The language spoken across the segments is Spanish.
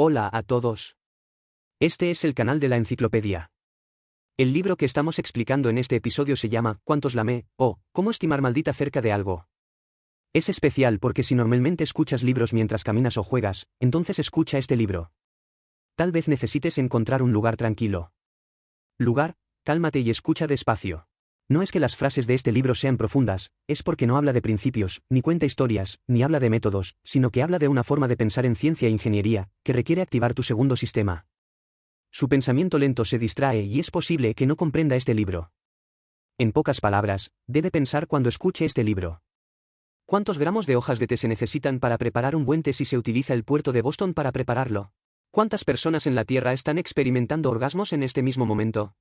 Hola a todos. Este es el canal de la enciclopedia. El libro que estamos explicando en este episodio se llama ¿Cuántos lamé? O ¿Cómo estimar maldita cerca de algo? Es especial porque si normalmente escuchas libros mientras caminas o juegas, entonces escucha este libro. Tal vez necesites encontrar un lugar tranquilo. Lugar, cálmate y escucha despacio. No es que las frases de este libro sean profundas, es porque no habla de principios, ni cuenta historias, ni habla de métodos, sino que habla de una forma de pensar en ciencia e ingeniería, que requiere activar tu segundo sistema. Su pensamiento lento se distrae y es posible que no comprenda este libro. En pocas palabras, debe pensar cuando escuche este libro. ¿Cuántos gramos de hojas de té se necesitan para preparar un buen té si se utiliza el puerto de Boston para prepararlo? ¿Cuántas personas en la Tierra están experimentando orgasmos en este mismo momento?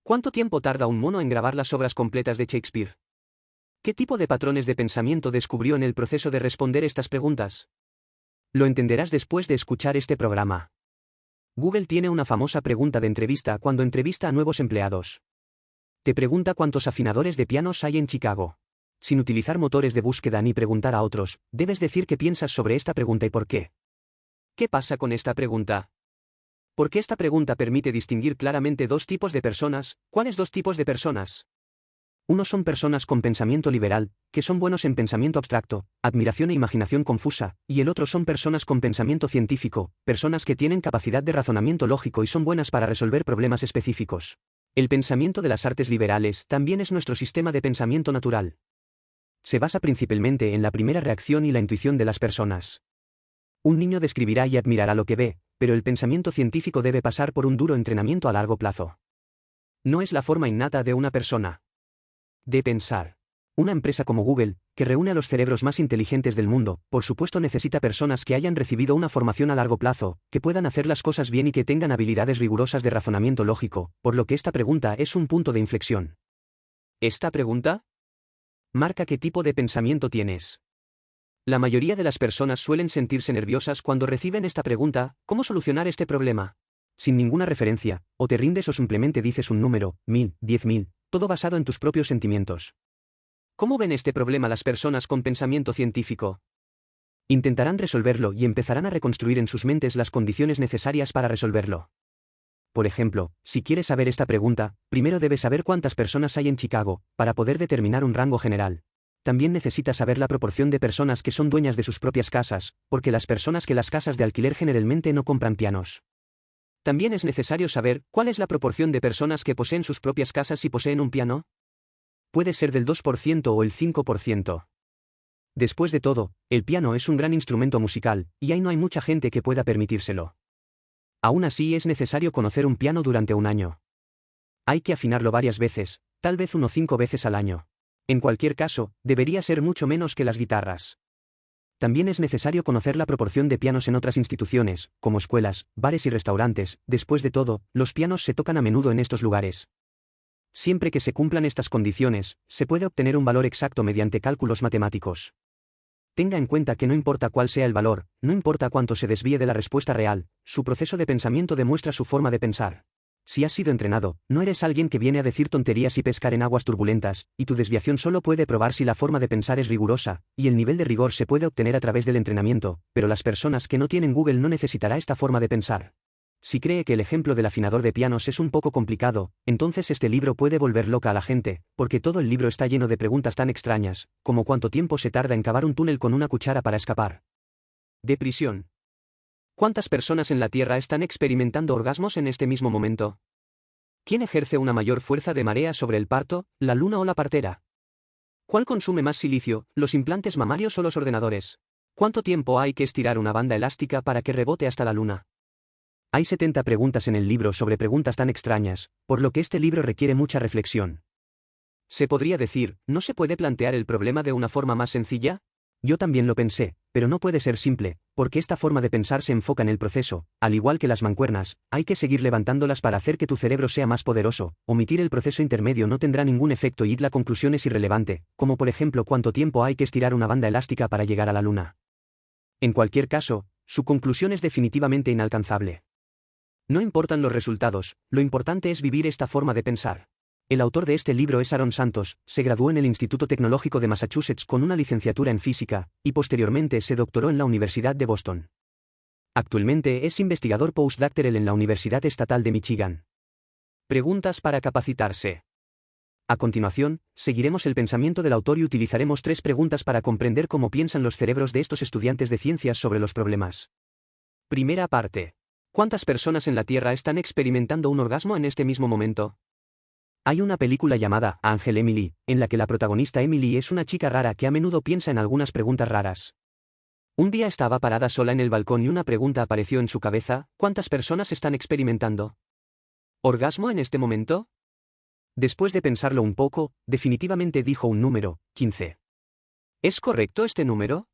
¿Cuánto tiempo tarda un mono en grabar las obras completas de Shakespeare? ¿Qué tipo de patrones de pensamiento descubrió en el proceso de responder estas preguntas? Lo entenderás después de escuchar este programa. Google tiene una famosa pregunta de entrevista cuando entrevista a nuevos empleados. Te pregunta cuántos afinadores de pianos hay en Chicago. Sin utilizar motores de búsqueda ni preguntar a otros, debes decir qué piensas sobre esta pregunta y por qué. ¿Qué pasa con esta pregunta? Porque esta pregunta permite distinguir claramente dos tipos de personas. ¿Cuáles dos tipos de personas? Uno son personas con pensamiento liberal, que son buenos en pensamiento abstracto, admiración e imaginación confusa, y el otro son personas con pensamiento científico, personas que tienen capacidad de razonamiento lógico y son buenas para resolver problemas específicos. El pensamiento de las artes liberales también es nuestro sistema de pensamiento natural. Se basa principalmente en la primera reacción y la intuición de las personas. Un niño describirá y admirará lo que ve, pero el pensamiento científico debe pasar por un duro entrenamiento a largo plazo. No es la forma innata de una persona de pensar. Una empresa como Google, que reúne a los cerebros más inteligentes del mundo, por supuesto necesita personas que hayan recibido una formación a largo plazo, que puedan hacer las cosas bien y que tengan habilidades rigurosas de razonamiento lógico, por lo que esta pregunta es un punto de inflexión. ¿Esta pregunta? Marca qué tipo de pensamiento tienes. La mayoría de las personas suelen sentirse nerviosas cuando reciben esta pregunta: ¿cómo solucionar este problema? Sin ninguna referencia, o te rindes o simplemente dices un número, 1000, 10.000, todo basado en tus propios sentimientos. ¿Cómo ven este problema las personas con pensamiento científico? Intentarán resolverlo y empezarán a reconstruir en sus mentes las condiciones necesarias para resolverlo. Por ejemplo, si quieres saber esta pregunta, primero debes saber cuántas personas hay en Chicago, para poder determinar un rango general. También necesitas saber la proporción de personas que son dueñas de sus propias casas, porque las personas que las casas de alquiler generalmente no compran pianos. También es necesario saber cuál es la proporción de personas que poseen sus propias casas y poseen un piano. Puede ser del 2% o el 5%. Después de todo, el piano es un gran instrumento musical, y ahí no hay mucha gente que pueda permitírselo. Aún así es necesario conocer un piano durante un año. Hay que afinarlo varias veces, tal vez 5 veces al año. En cualquier caso, debería ser mucho menos que las guitarras. También es necesario conocer la proporción de pianos en otras instituciones, como escuelas, bares y restaurantes. Después de todo, los pianos se tocan a menudo en estos lugares. Siempre que se cumplan estas condiciones, se puede obtener un valor exacto mediante cálculos matemáticos. Tenga en cuenta que no importa cuál sea el valor, no importa cuánto se desvíe de la respuesta real, su proceso de pensamiento demuestra su forma de pensar. Si has sido entrenado, no eres alguien que viene a decir tonterías y pescar en aguas turbulentas, y tu desviación solo puede probar si la forma de pensar es rigurosa, y el nivel de rigor se puede obtener a través del entrenamiento, pero las personas que no tienen Google no necesitará esta forma de pensar. Si cree que el ejemplo del afinador de pianos es un poco complicado, entonces este libro puede volver loca a la gente, porque todo el libro está lleno de preguntas tan extrañas, como cuánto tiempo se tarda en cavar un túnel con una cuchara para escapar de prisión. ¿Cuántas personas en la Tierra están experimentando orgasmos en este mismo momento? ¿Quién ejerce una mayor fuerza de marea sobre el parto, la luna o la partera? ¿Cuál consume más silicio, los implantes mamarios o los ordenadores? ¿Cuánto tiempo hay que estirar una banda elástica para que rebote hasta la luna? Hay 70 preguntas en el libro sobre preguntas tan extrañas, por lo que este libro requiere mucha reflexión. Se podría decir, ¿no se puede plantear el problema de una forma más sencilla? Yo también lo pensé, pero no puede ser simple, porque esta forma de pensar se enfoca en el proceso. Al igual que las mancuernas, hay que seguir levantándolas para hacer que tu cerebro sea más poderoso. Omitir el proceso intermedio no tendrá ningún efecto y la conclusión es irrelevante, como por ejemplo cuánto tiempo hay que estirar una banda elástica para llegar a la luna. En cualquier caso, su conclusión es definitivamente inalcanzable. No importan los resultados, lo importante es vivir esta forma de pensar. El autor de este libro es Aaron Santos, se graduó en el Instituto Tecnológico de Massachusetts con una licenciatura en física, y posteriormente se doctoró en la Universidad de Boston. Actualmente es investigador postdoctoral en la Universidad Estatal de Michigan. Preguntas para capacitarse. A continuación, seguiremos el pensamiento del autor y utilizaremos 3 preguntas para comprender cómo piensan los cerebros de estos estudiantes de ciencias sobre los problemas. Primera parte. ¿Cuántas personas en la Tierra están experimentando un orgasmo en este mismo momento? Hay una película llamada Ángel Emily, en la que la protagonista Emily es una chica rara que a menudo piensa en algunas preguntas raras. Un día estaba parada sola en el balcón y una pregunta apareció en su cabeza: ¿cuántas personas están experimentando orgasmo en este momento? Después de pensarlo un poco, definitivamente dijo un número: 15. ¿Es correcto este número?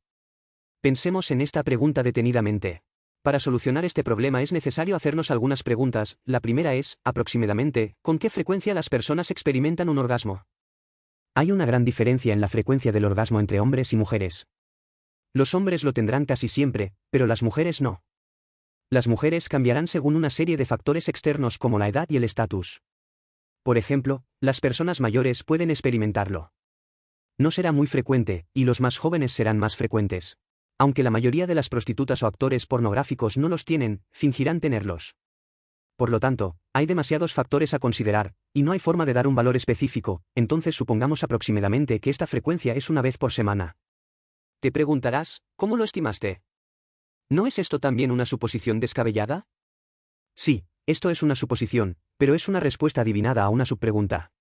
Pensemos en esta pregunta detenidamente. Para solucionar este problema es necesario hacernos algunas preguntas. La primera es, aproximadamente, ¿con qué frecuencia las personas experimentan un orgasmo? Hay una gran diferencia en la frecuencia del orgasmo entre hombres y mujeres. Los hombres lo tendrán casi siempre, pero las mujeres no. Las mujeres cambiarán según una serie de factores externos como la edad y el estatus. Por ejemplo, las personas mayores pueden experimentarlo. No será muy frecuente, y los más jóvenes serán más frecuentes. Aunque la mayoría de las prostitutas o actores pornográficos no los tienen, fingirán tenerlos. Por lo tanto, hay demasiados factores a considerar, y no hay forma de dar un valor específico, entonces supongamos aproximadamente que esta frecuencia es una vez por semana. Te preguntarás, ¿cómo lo estimaste? ¿No es esto también una suposición descabellada? Sí, esto es una suposición, pero es una respuesta adivinada a una subpregunta.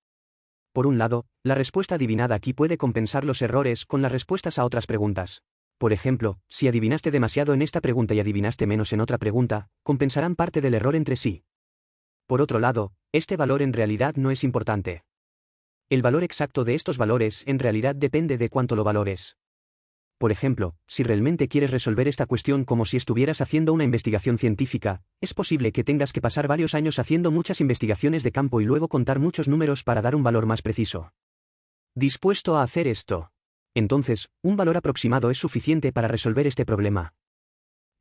Por un lado, la respuesta adivinada aquí puede compensar los errores con las respuestas a otras preguntas. Por ejemplo, si adivinaste demasiado en esta pregunta y adivinaste menos en otra pregunta, compensarán parte del error entre sí. Por otro lado, este valor en realidad no es importante. El valor exacto de estos valores en realidad depende de cuánto lo valores. Por ejemplo, si realmente quieres resolver esta cuestión como si estuvieras haciendo una investigación científica, es posible que tengas que pasar varios años haciendo muchas investigaciones de campo y luego contar muchos números para dar un valor más preciso. ¿Dispuesto a hacer esto? Entonces, un valor aproximado es suficiente para resolver este problema.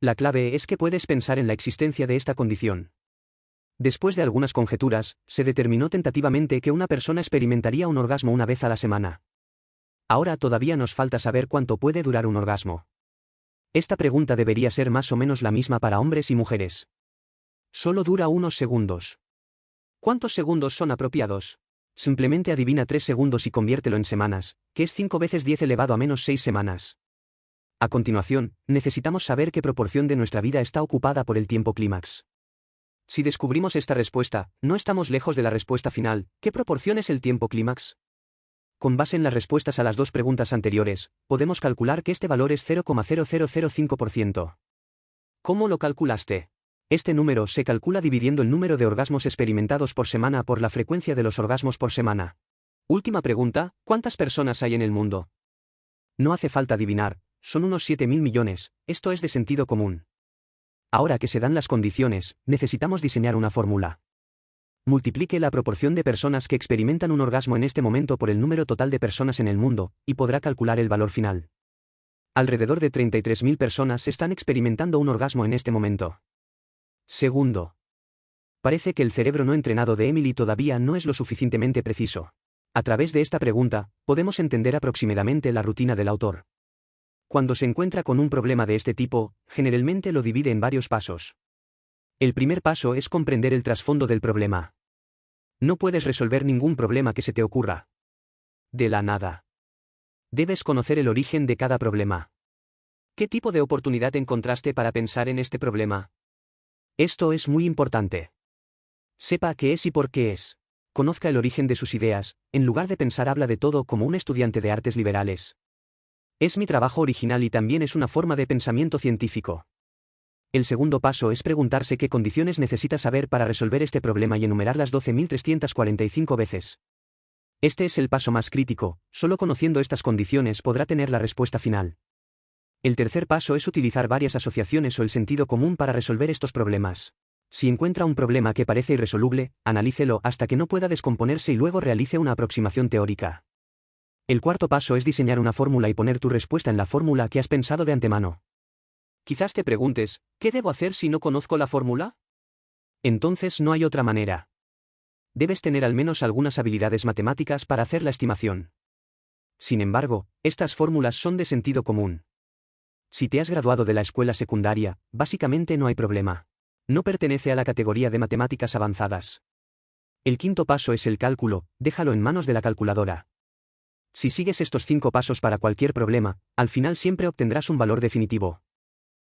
La clave es que puedes pensar en la existencia de esta condición. Después de algunas conjeturas, se determinó tentativamente que una persona experimentaría un orgasmo una vez a la semana. Ahora todavía nos falta saber cuánto puede durar un orgasmo. Esta pregunta debería ser más o menos la misma para hombres y mujeres. Solo dura unos segundos. ¿Cuántos segundos son apropiados? Simplemente adivina 3 segundos y conviértelo en semanas, que es 5 veces 10 elevado a menos 6 semanas. A continuación, necesitamos saber qué proporción de nuestra vida está ocupada por el tiempo clímax. Si descubrimos esta respuesta, no estamos lejos de la respuesta final. ¿Qué proporción es el tiempo clímax? Con base en las respuestas a las 2 preguntas anteriores, podemos calcular que este valor es 0,0005%. ¿Cómo lo calculaste? Este número se calcula dividiendo el número de orgasmos experimentados por semana por la frecuencia de los orgasmos por semana. Última pregunta, ¿cuántas personas hay en el mundo? No hace falta adivinar, son unos 7.000 millones, esto es de sentido común. Ahora que se dan las condiciones, necesitamos diseñar una fórmula. Multiplique la proporción de personas que experimentan un orgasmo en este momento por el número total de personas en el mundo, y podrá calcular el valor final. Alrededor de 33.000 personas están experimentando un orgasmo en este momento. Segundo. Parece que el cerebro no entrenado de Emily todavía no es lo suficientemente preciso. A través de esta pregunta, podemos entender aproximadamente la rutina del autor. Cuando se encuentra con un problema de este tipo, generalmente lo divide en varios pasos. El primer paso es comprender el trasfondo del problema. No puedes resolver ningún problema que se te ocurra de la nada. Debes conocer el origen de cada problema. ¿Qué tipo de oportunidad encontraste para pensar en este problema? Esto es muy importante. Sepa qué es y por qué es. Conozca el origen de sus ideas, en lugar de pensar habla de todo como un estudiante de artes liberales. Es mi trabajo original y también es una forma de pensamiento científico. El segundo paso es preguntarse qué condiciones necesita saber para resolver este problema y enumerarlas 12.345 veces. Este es el paso más crítico, solo conociendo estas condiciones podrá tener la respuesta final. El tercer paso es utilizar varias asociaciones o el sentido común para resolver estos problemas. Si encuentra un problema que parece irresoluble, analícelo hasta que no pueda descomponerse y luego realice una aproximación teórica. El cuarto paso es diseñar una fórmula y poner tu respuesta en la fórmula que has pensado de antemano. Quizás te preguntes, ¿qué debo hacer si no conozco la fórmula? Entonces no hay otra manera. Debes tener al menos algunas habilidades matemáticas para hacer la estimación. Sin embargo, estas fórmulas son de sentido común. Si te has graduado de la escuela secundaria, básicamente no hay problema. No pertenece a la categoría de matemáticas avanzadas. El quinto paso es el cálculo, déjalo en manos de la calculadora. Si sigues estos 5 pasos para cualquier problema, al final siempre obtendrás un valor definitivo.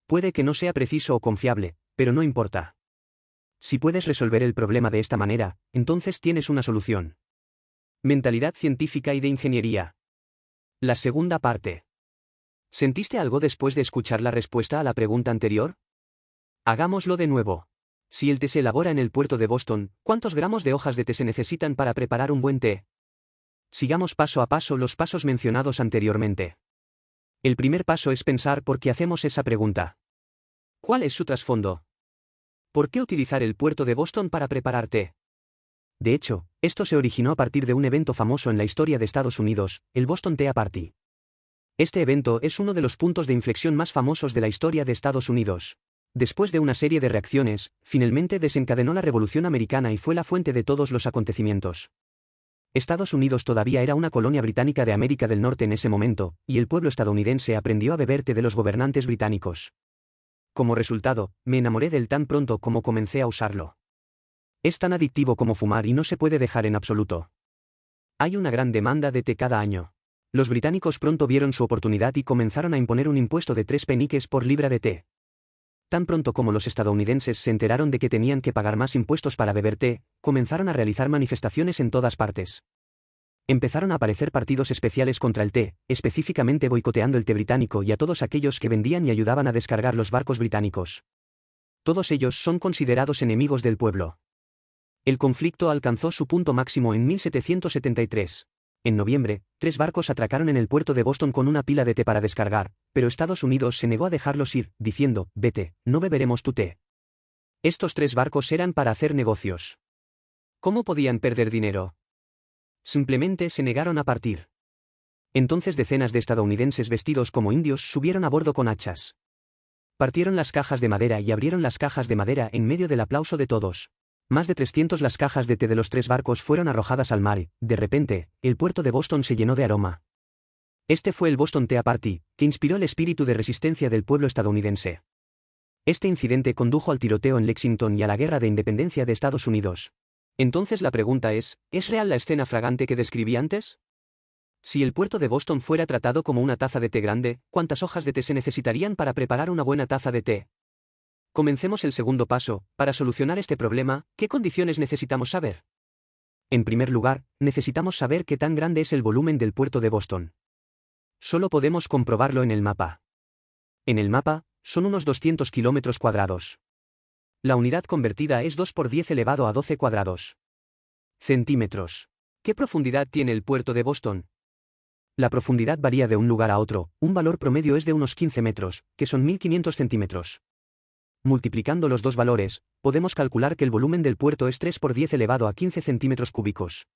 Puede que no sea preciso o confiable, pero no importa. Si puedes resolver el problema de esta manera, entonces tienes una solución. Mentalidad científica y de ingeniería. La segunda parte. ¿Sentiste algo después de escuchar la respuesta a la pregunta anterior? Hagámoslo de nuevo. Si el té se elabora en el puerto de Boston, ¿cuántos gramos de hojas de té se necesitan para preparar un buen té? Sigamos paso a paso los pasos mencionados anteriormente. El primer paso es pensar por qué hacemos esa pregunta. ¿Cuál es su trasfondo? ¿Por qué utilizar el puerto de Boston para preparar té? De hecho, esto se originó a partir de un evento famoso en la historia de Estados Unidos, el Boston Tea Party. Este evento es uno de los puntos de inflexión más famosos de la historia de Estados Unidos. Después de una serie de reacciones, finalmente desencadenó la Revolución Americana y fue la fuente de todos los acontecimientos. Estados Unidos todavía era una colonia británica de América del Norte en ese momento, y el pueblo estadounidense aprendió a beber té de los gobernantes británicos. Como resultado, me enamoré del tan pronto como comencé a usarlo. Es tan adictivo como fumar y no se puede dejar en absoluto. Hay una gran demanda de té cada año. Los británicos pronto vieron su oportunidad y comenzaron a imponer un impuesto de 3 peniques por libra de té. Tan pronto como los estadounidenses se enteraron de que tenían que pagar más impuestos para beber té, comenzaron a realizar manifestaciones en todas partes. Empezaron a aparecer partidos especiales contra el té, específicamente boicoteando el té británico y a todos aquellos que vendían y ayudaban a descargar los barcos británicos. Todos ellos son considerados enemigos del pueblo. El conflicto alcanzó su punto máximo en 1773. En noviembre, 3 barcos atracaron en el puerto de Boston con una pila de té para descargar, pero Estados Unidos se negó a dejarlos ir, diciendo, «Vete, no beberemos tu té». Estos 3 barcos eran para hacer negocios. ¿Cómo podían perder dinero? Simplemente se negaron a partir. Entonces decenas de estadounidenses vestidos como indios subieron a bordo con hachas. Partieron las cajas de madera y abrieron las cajas de madera en medio del aplauso de todos. Más de 300 las cajas de té de los 3 barcos fueron arrojadas al mar y, de repente, el puerto de Boston se llenó de aroma. Este fue el Boston Tea Party, que inspiró el espíritu de resistencia del pueblo estadounidense. Este incidente condujo al tiroteo en Lexington y a la guerra de independencia de Estados Unidos. Entonces la pregunta ¿es real la escena fragante que describí antes? Si el puerto de Boston fuera tratado como una taza de té grande, ¿cuántas hojas de té se necesitarían para preparar una buena taza de té? Comencemos el segundo paso. Para solucionar este problema, ¿qué condiciones necesitamos saber? En primer lugar, necesitamos saber qué tan grande es el volumen del puerto de Boston. Solo podemos comprobarlo en el mapa. En el mapa, son unos 200 kilómetros cuadrados. La unidad convertida es 2 por 10 elevado a 12 cuadrados. Centímetros. ¿Qué profundidad tiene el puerto de Boston? La profundidad varía de un lugar a otro, un valor promedio es de unos 15 metros, que son 1500 centímetros. Multiplicando los dos valores, podemos calcular que el volumen del puerto es 3 por 10 elevado a 15 centímetros cúbicos.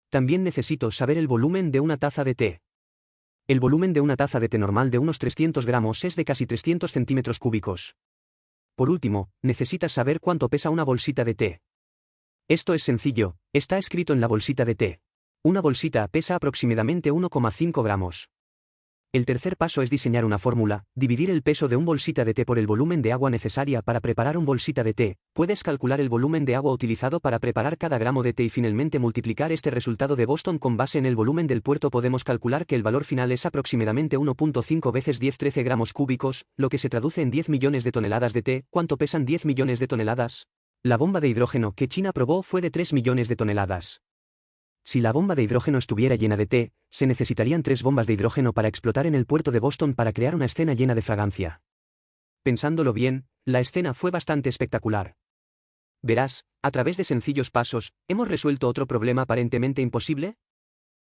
También necesito saber el volumen de una taza de té. El volumen de una taza de té normal de unos 300 gramos es de casi 300 centímetros cúbicos. Por último, necesitas saber cuánto pesa una bolsita de té. Esto es sencillo, está escrito en la bolsita de té. Una bolsita pesa aproximadamente 1,5 gramos. El tercer paso es diseñar una fórmula, dividir el peso de un bolsita de té por el volumen de agua necesaria para preparar un bolsita de té. Puedes calcular el volumen de agua utilizado para preparar cada gramo de té y finalmente multiplicar este resultado de Boston con base en el volumen del puerto. Podemos calcular que el valor final es aproximadamente 1.5 veces 10-13 gramos cúbicos, lo que se traduce en 10 millones de toneladas de té. ¿Cuánto pesan 10 millones de toneladas? La bomba de hidrógeno que China probó fue de 3 millones de toneladas. Si la bomba de hidrógeno estuviera llena de té, se necesitarían 3 bombas de hidrógeno para explotar en el puerto de Boston para crear una escena llena de fragancia. Pensándolo bien, la escena fue bastante espectacular. Verás, a través de sencillos pasos, ¿hemos resuelto otro problema aparentemente imposible?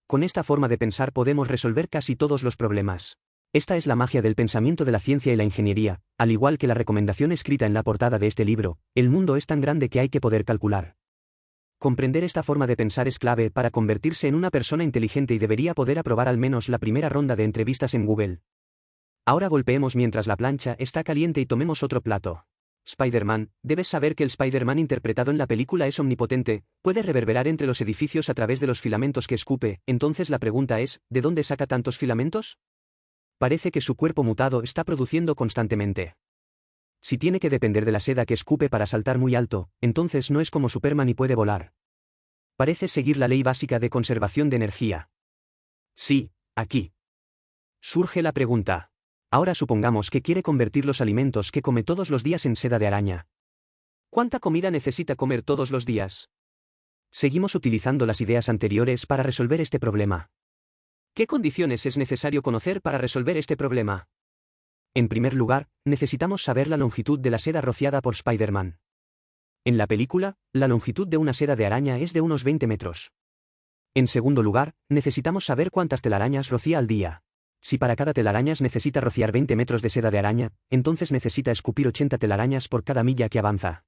Con esta forma de pensar podemos resolver casi todos los problemas. Esta es la magia del pensamiento de la ciencia y la ingeniería, al igual que la recomendación escrita en la portada de este libro, el mundo es tan grande que hay que poder calcular. Comprender esta forma de pensar es clave para convertirse en una persona inteligente y debería poder aprobar al menos la primera ronda de entrevistas en Google. Ahora golpeemos mientras la plancha está caliente y tomemos otro plato. Spider-Man, debes saber que el Spider-Man interpretado en la película es omnipotente, puede reverberar entre los edificios a través de los filamentos que escupe. Entonces la pregunta es, ¿de dónde saca tantos filamentos? Parece que su cuerpo mutado está produciendo constantemente. Si tiene que depender de la seda que escupe para saltar muy alto, entonces no es como Superman y puede volar. Parece seguir la ley básica de conservación de energía. Sí, aquí. Surge la pregunta. Ahora supongamos que quiere convertir los alimentos que come todos los días en seda de araña. ¿Cuánta comida necesita comer todos los días? Seguimos utilizando las ideas anteriores para resolver este problema. ¿Qué condiciones es necesario conocer para resolver este problema? En primer lugar, necesitamos saber la longitud de la seda rociada por Spider-Man. En la película, la longitud de una seda de araña es de unos 20 metros. En segundo lugar, necesitamos saber cuántas telarañas rocía al día. Si para cada telarañas necesita rociar 20 metros de seda de araña, entonces necesita escupir 80 telarañas por cada milla que avanza.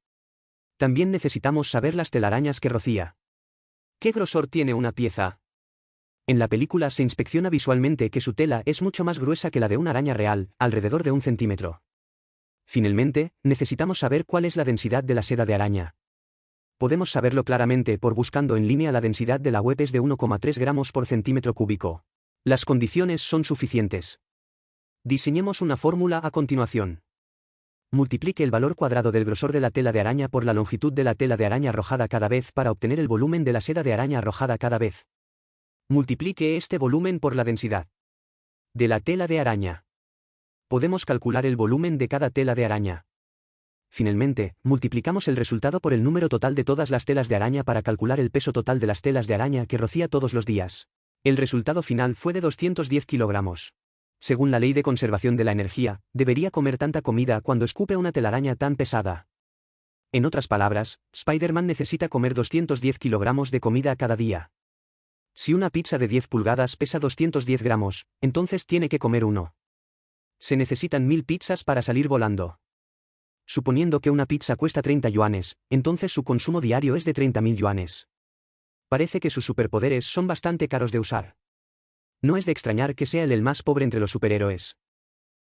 También necesitamos saber las telarañas que rocía. ¿Qué grosor tiene una pieza? En la película se inspecciona visualmente que su tela es mucho más gruesa que la de una araña real, alrededor de 1 centímetro. Finalmente, necesitamos saber cuál es la densidad de la seda de araña. Podemos saberlo claramente por buscando en línea la densidad de la web es de 1,3 gramos por centímetro cúbico. Las condiciones son suficientes. Diseñemos una fórmula a continuación. Multiplique el valor cuadrado del grosor de la tela de araña por la longitud de la tela de araña arrojada cada vez para obtener el volumen de la seda de araña arrojada cada vez. Multiplique este volumen por la densidad de la tela de araña. Podemos calcular el volumen de cada tela de araña. Finalmente, multiplicamos el resultado por el número total de todas las telas de araña para calcular el peso total de las telas de araña que rocía todos los días. El resultado final fue de 210 kilogramos. Según la ley de conservación de la energía, debería comer tanta comida cuando escupe una telaraña tan pesada. En otras palabras, Spider-Man necesita comer 210 kilogramos de comida cada día. Si una pizza de 10 pulgadas pesa 210 gramos, entonces tiene que comer uno. Se necesitan 1000 pizzas para salir volando. Suponiendo que una pizza cuesta 30 yuanes, entonces su consumo diario es de 30.000 yuanes. Parece que sus superpoderes son bastante caros de usar. No es de extrañar que sea él el más pobre entre los superhéroes.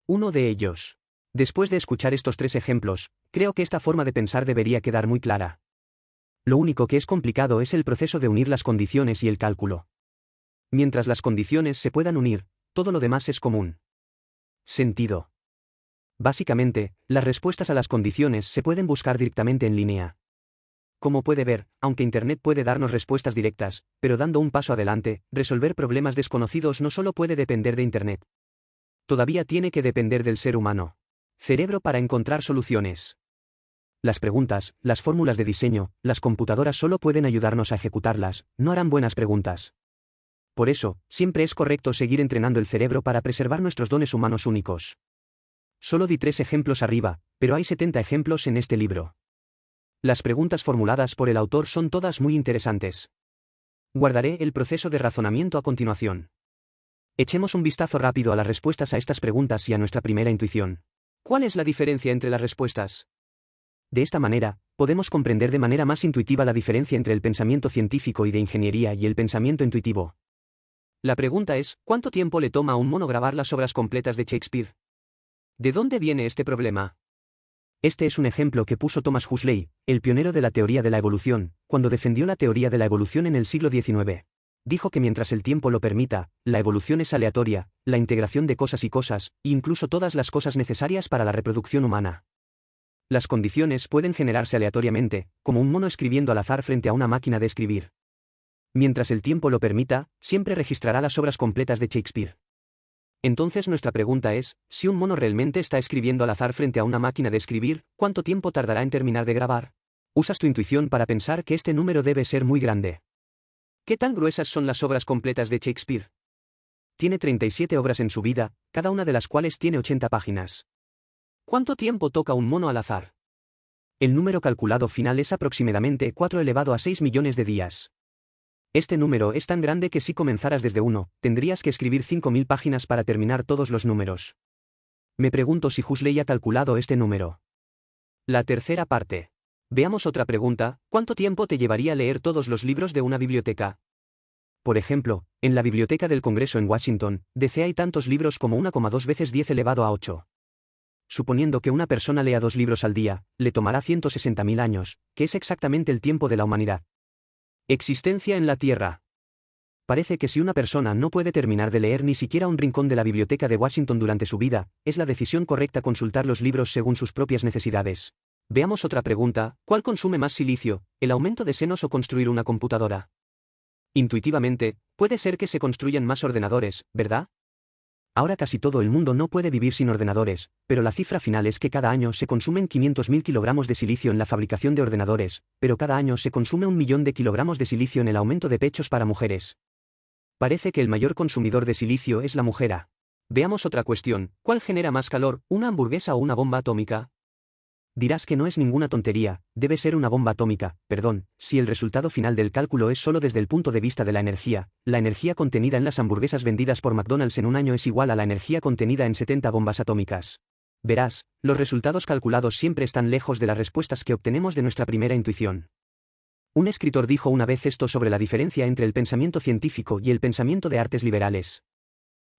Uno de ellos. Después de escuchar estos 3 ejemplos, creo que esta forma de pensar debería quedar muy clara. Lo único que es complicado es el proceso de unir las condiciones y el cálculo. Mientras las condiciones se puedan unir, todo lo demás es común. Sentido. Básicamente, las respuestas a las condiciones se pueden buscar directamente en línea. Como puede ver, aunque Internet puede darnos respuestas directas, pero dando un paso adelante, resolver problemas desconocidos no solo puede depender de Internet. Todavía tiene que depender del ser humano. Cerebro para encontrar soluciones. Las preguntas, las fórmulas de diseño, las computadoras solo pueden ayudarnos a ejecutarlas, no harán buenas preguntas. Por eso, siempre es correcto seguir entrenando el cerebro para preservar nuestros dones humanos únicos. Solo di 3 ejemplos arriba, pero hay 70 ejemplos en este libro. Las preguntas formuladas por el autor son todas muy interesantes. Guardaré el proceso de razonamiento a continuación. Echemos un vistazo rápido a las respuestas a estas preguntas y a nuestra primera intuición. ¿Cuál es la diferencia entre las respuestas? De esta manera, podemos comprender de manera más intuitiva la diferencia entre el pensamiento científico y de ingeniería y el pensamiento intuitivo. La pregunta es, ¿cuánto tiempo le toma a un mono grabar las obras completas de Shakespeare? ¿De dónde viene este problema? Este es un ejemplo que puso Thomas Huxley, el pionero de la teoría de la evolución, cuando defendió la teoría de la evolución en el siglo XIX. Dijo que mientras el tiempo lo permita, la evolución es aleatoria, la integración de cosas y cosas, e incluso todas las cosas necesarias para la reproducción humana. Las condiciones pueden generarse aleatoriamente, como un mono escribiendo al azar frente a una máquina de escribir. Mientras el tiempo lo permita, siempre registrará las obras completas de Shakespeare. Entonces nuestra pregunta es, si un mono realmente está escribiendo al azar frente a una máquina de escribir, ¿cuánto tiempo tardará en terminar de grabar? Usas tu intuición para pensar que este número debe ser muy grande. ¿Qué tan gruesas son las obras completas de Shakespeare? Tiene 37 obras en su vida, cada una de las cuales tiene 80 páginas. ¿Cuánto tiempo toca un mono al azar? El número calculado final es aproximadamente 4 elevado a 6 millones de días. Este número es tan grande que si comenzaras desde 1, tendrías que escribir 5.000 páginas para terminar todos los números. Me pregunto si Huxley ha calculado este número. La tercera parte. Veamos otra pregunta, ¿cuánto tiempo te llevaría leer todos los libros de una biblioteca? Por ejemplo, en la Biblioteca del Congreso en Washington, DC hay tantos libros como 1,2 veces 10 elevado a 8. Suponiendo que una persona lea 2 libros al día, le tomará 160.000 años, que es exactamente el tiempo de la humanidad. Existencia en la Tierra. Parece que si una persona no puede terminar de leer ni siquiera un rincón de la biblioteca de Washington durante su vida, es la decisión correcta consultar los libros según sus propias necesidades. Veamos otra pregunta: ¿cuál consume más silicio, el aumento de senos o construir una computadora? Intuitivamente, puede ser que se construyan más ordenadores, ¿verdad? Ahora casi todo el mundo no puede vivir sin ordenadores, pero la cifra final es que cada año se consumen 500.000 kilogramos de silicio en la fabricación de ordenadores, pero cada año se consume 1 millón de kilogramos de silicio en el aumento de pechos para mujeres. Parece que el mayor consumidor de silicio es la mujer. Veamos otra cuestión: ¿cuál genera más calor, una hamburguesa o una bomba atómica? Dirás que no es ninguna tontería, debe ser una bomba atómica, perdón, si el resultado final del cálculo es solo desde el punto de vista de la energía contenida en las hamburguesas vendidas por McDonald's en un año es igual a la energía contenida en 70 bombas atómicas. Verás, los resultados calculados siempre están lejos de las respuestas que obtenemos de nuestra primera intuición. Un escritor dijo una vez esto sobre la diferencia entre el pensamiento científico y el pensamiento de artes liberales.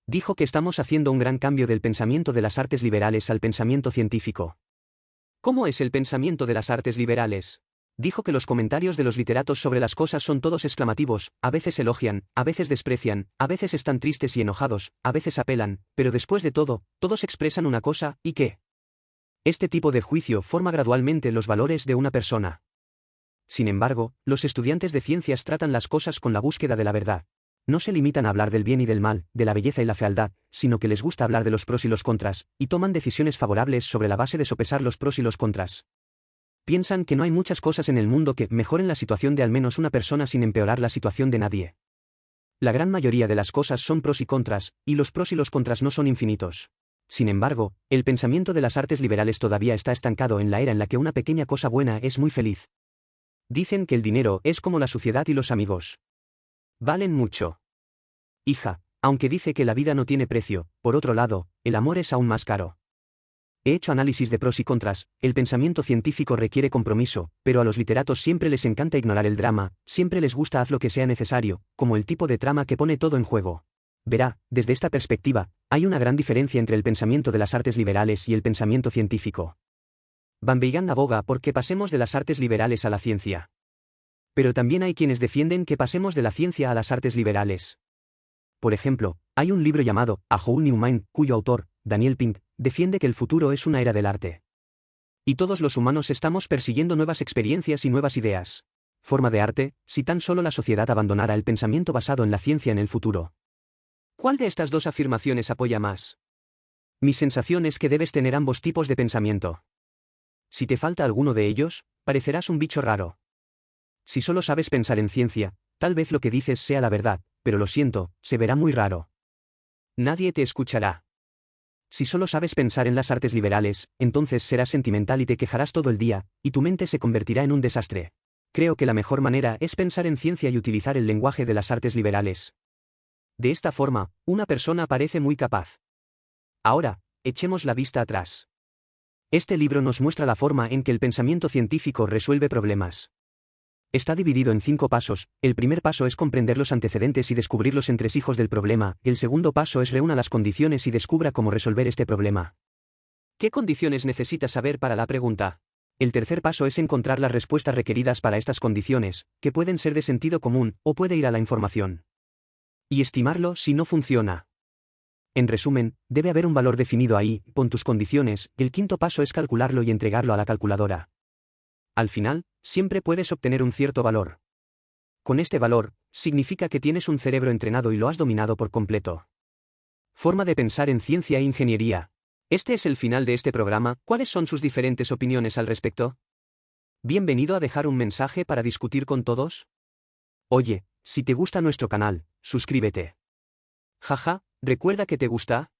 Dijo que estamos haciendo un gran cambio del pensamiento de las artes liberales al pensamiento científico. ¿Cómo es el pensamiento de las artes liberales? Dijo que los comentarios de los literatos sobre las cosas son todos exclamativos, a veces elogian, a veces desprecian, a veces están tristes y enojados, a veces apelan, pero después de todo, todos expresan una cosa, ¿y qué? Este tipo de juicio forma gradualmente los valores de una persona. Sin embargo, los estudiantes de ciencias tratan las cosas con la búsqueda de la verdad. No se limitan a hablar del bien y del mal, de la belleza y la fealdad, sino que les gusta hablar de los pros y los contras, y toman decisiones favorables sobre la base de sopesar los pros y los contras. Piensan que no hay muchas cosas en el mundo que mejoren la situación de al menos una persona sin empeorar la situación de nadie. La gran mayoría de las cosas son pros y contras, y los pros y los contras no son infinitos. Sin embargo, el pensamiento de las artes liberales todavía está estancado en la era en la que una pequeña cosa buena es muy feliz. Dicen que el dinero es como la suciedad y los amigos. Valen mucho. Hija, aunque dice que la vida no tiene precio, por otro lado, el amor es aún más caro. He hecho análisis de pros y contras, el pensamiento científico requiere compromiso, pero a los literatos siempre les encanta ignorar el drama, siempre les gusta haz lo que sea necesario, como el tipo de trama que pone todo en juego. Verá, desde esta perspectiva, hay una gran diferencia entre el pensamiento de las artes liberales y el pensamiento científico. Van Weygand aboga por que pasemos de las artes liberales a la ciencia. Pero también hay quienes defienden que pasemos de la ciencia a las artes liberales. Por ejemplo, hay un libro llamado A Whole New Mind, cuyo autor, Daniel Pink, defiende que el futuro es una era del arte. Y todos los humanos estamos persiguiendo nuevas experiencias y nuevas ideas. Forma de arte, si tan solo la sociedad abandonara el pensamiento basado en la ciencia en el futuro. ¿Cuál de estas dos afirmaciones apoya más? Mi sensación es que debes tener ambos tipos de pensamiento. Si te falta alguno de ellos, parecerás un bicho raro. Si solo sabes pensar en ciencia, tal vez lo que dices sea la verdad, pero lo siento, se verá muy raro. Nadie te escuchará. Si solo sabes pensar en las artes liberales, entonces serás sentimental y te quejarás todo el día, y tu mente se convertirá en un desastre. Creo que la mejor manera es pensar en ciencia y utilizar el lenguaje de las artes liberales. De esta forma, una persona parece muy capaz. Ahora, echemos la vista atrás. Este libro nos muestra la forma en que el pensamiento científico resuelve problemas. Está dividido en 5 pasos. El primer paso es comprender los antecedentes y descubrir los entresijos del problema. El segundo paso es reúna las condiciones y descubra cómo resolver este problema. ¿Qué condiciones necesita saber para la pregunta? El tercer paso es encontrar las respuestas requeridas para estas condiciones, que pueden ser de sentido común, o puede ir a la información. Y estimarlo si no funciona. En resumen, debe haber un valor definido ahí, pon tus condiciones. El quinto paso es calcularlo y entregarlo a la calculadora. Al final, siempre puedes obtener un cierto valor. Con este valor, significa que tienes un cerebro entrenado y lo has dominado por completo. Forma de pensar en ciencia e ingeniería. Este es el final de este programa. ¿Cuáles son sus diferentes opiniones al respecto? Bienvenido a dejar un mensaje para discutir con todos. Oye, si te gusta nuestro canal, suscríbete. Jaja, ¿recuerda que te gusta?